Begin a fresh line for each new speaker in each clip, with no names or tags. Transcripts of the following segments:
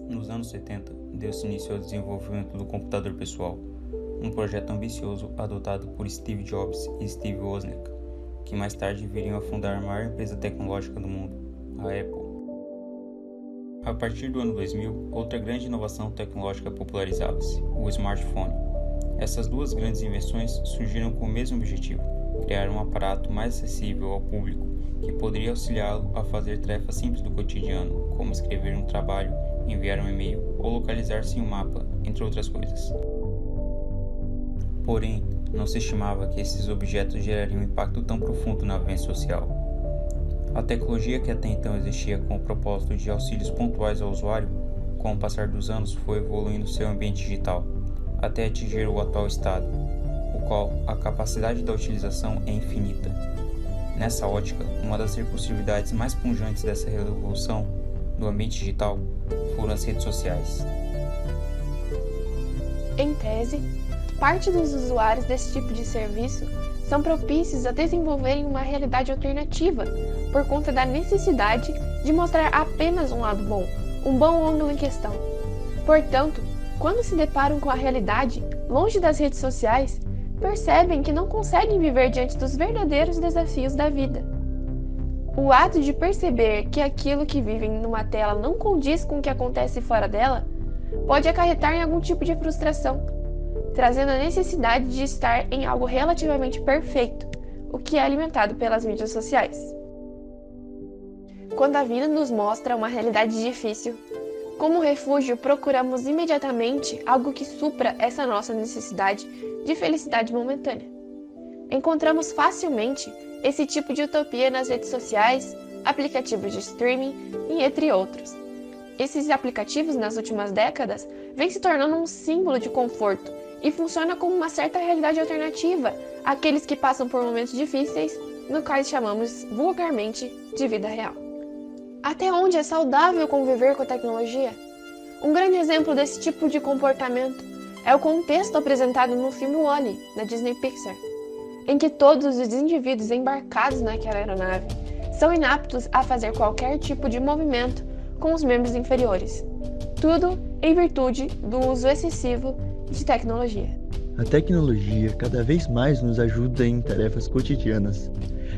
Nos anos 70, deu-se início ao desenvolvimento do computador pessoal, um projeto ambicioso adotado por Steve Jobs e Steve Wozniak, que mais tarde viriam a fundar a maior empresa tecnológica do mundo, a Apple. A partir do ano 2000, outra grande inovação tecnológica popularizava-se, o smartphone. Essas duas grandes invenções surgiram com o mesmo objetivo, criar um aparato mais acessível ao público, que poderia auxiliá-lo a fazer tarefas simples do cotidiano, como escrever um trabalho, enviar um e-mail ou localizar-se em um mapa, entre outras coisas. Porém, não se estimava que esses objetos gerariam um impacto tão profundo na avanço social. A tecnologia que até então existia com o propósito de auxílios pontuais ao usuário, com o passar dos anos foi evoluindo seu ambiente digital, até atingir o atual estado, o qual a capacidade da utilização é infinita. Nessa ótica, uma das recursividades mais pungentes dessa revolução do ambiente digital foram as redes sociais.
Em tese, parte dos usuários desse tipo de serviço são propícios a desenvolverem uma realidade alternativa por conta da necessidade de mostrar apenas um lado bom, um bom ângulo em questão. Portanto, quando se deparam com a realidade, longe das redes sociais, percebem que não conseguem viver diante dos verdadeiros desafios da vida. O ato de perceber que aquilo que vivem numa tela não condiz com o que acontece fora dela, pode acarretar em algum tipo de frustração, trazendo a necessidade de estar em algo relativamente perfeito, o que é alimentado pelas mídias sociais. Quando a vida nos mostra uma realidade difícil, como refúgio procuramos imediatamente algo que supra essa nossa necessidade de felicidade momentânea. Encontramos facilmente esse tipo de utopia nas redes sociais, aplicativos de streaming e entre outros. Esses aplicativos, nas últimas décadas, vêm se tornando um símbolo de conforto e funciona como uma certa realidade alternativa àqueles que passam por momentos difíceis, no quais chamamos vulgarmente de vida real. Até onde é saudável conviver com a tecnologia? Um grande exemplo desse tipo de comportamento é o contexto apresentado no filme WALL-E, da Disney Pixar, em que todos os indivíduos embarcados naquela aeronave são inaptos a fazer qualquer tipo de movimento com os membros inferiores, tudo em virtude do uso excessivo de tecnologia.
A tecnologia cada vez mais nos ajuda em tarefas cotidianas.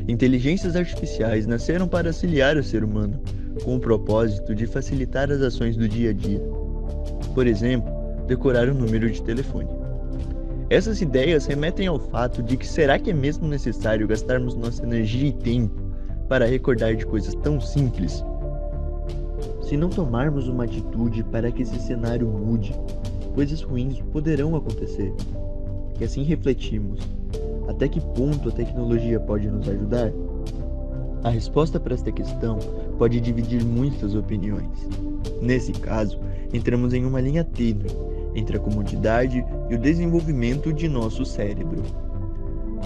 Inteligências artificiais nasceram para auxiliar o ser humano, com o propósito de facilitar as ações do dia a dia. Por exemplo, decorar um número de telefone. Essas ideias remetem ao fato de que será que é mesmo necessário gastarmos nossa energia e tempo para recordar de coisas tão simples? Se não tomarmos uma atitude para que esse cenário mude, coisas ruins poderão acontecer. E assim refletimos: até que ponto a tecnologia pode nos ajudar? A resposta para esta questão pode dividir muitas opiniões. Nesse caso, entramos em uma linha tênue entre a comodidade e o desenvolvimento de nosso cérebro.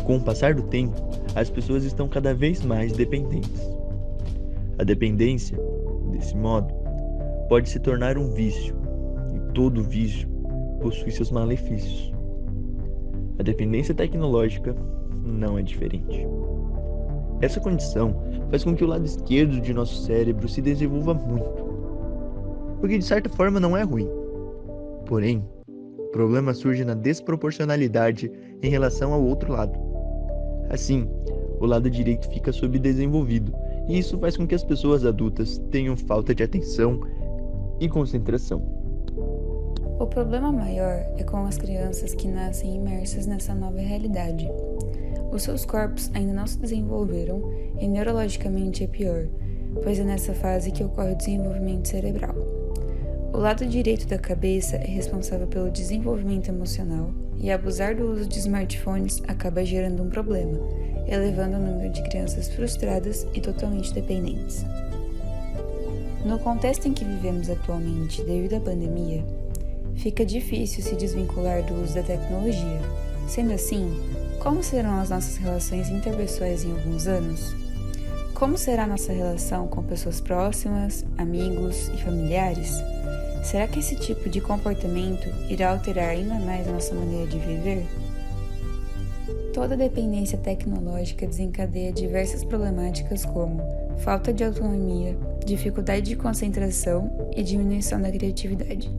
Com o passar do tempo, as pessoas estão cada vez mais dependentes. A dependência, desse modo, pode se tornar um vício, e todo vício possui seus malefícios. A dependência tecnológica não é diferente. Essa condição faz com que o lado esquerdo de nosso cérebro se desenvolva muito, o que de certa forma não é ruim. Porém, o problema surge na desproporcionalidade em relação ao outro lado. Assim, o lado direito fica subdesenvolvido, e isso faz com que as pessoas adultas tenham falta de atenção e concentração.
O problema maior é com as crianças que nascem imersas nessa nova realidade. Os seus corpos ainda não se desenvolveram e neurologicamente é pior, pois é nessa fase que ocorre o desenvolvimento cerebral. O lado direito da cabeça é responsável pelo desenvolvimento emocional e abusar do uso de smartphones acaba gerando um problema, elevando o número de crianças frustradas e totalmente dependentes. No contexto em que vivemos atualmente, devido à pandemia, fica difícil se desvincular do uso da tecnologia. Sendo assim, como serão as nossas relações interpessoais em alguns anos? Como será nossa relação com pessoas próximas, amigos e familiares? Será que esse tipo de comportamento irá alterar ainda mais a nossa maneira de viver? Toda dependência tecnológica desencadeia diversas problemáticas como falta de autonomia, dificuldade de concentração e diminuição da criatividade.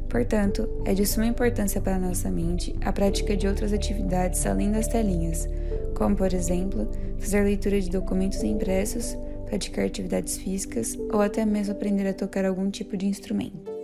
Portanto, é de suma importância para a nossa mente a prática de outras atividades além das telinhas, como, por exemplo, fazer leitura de documentos impressos, praticar atividades físicas ou até mesmo aprender a tocar algum tipo de instrumento.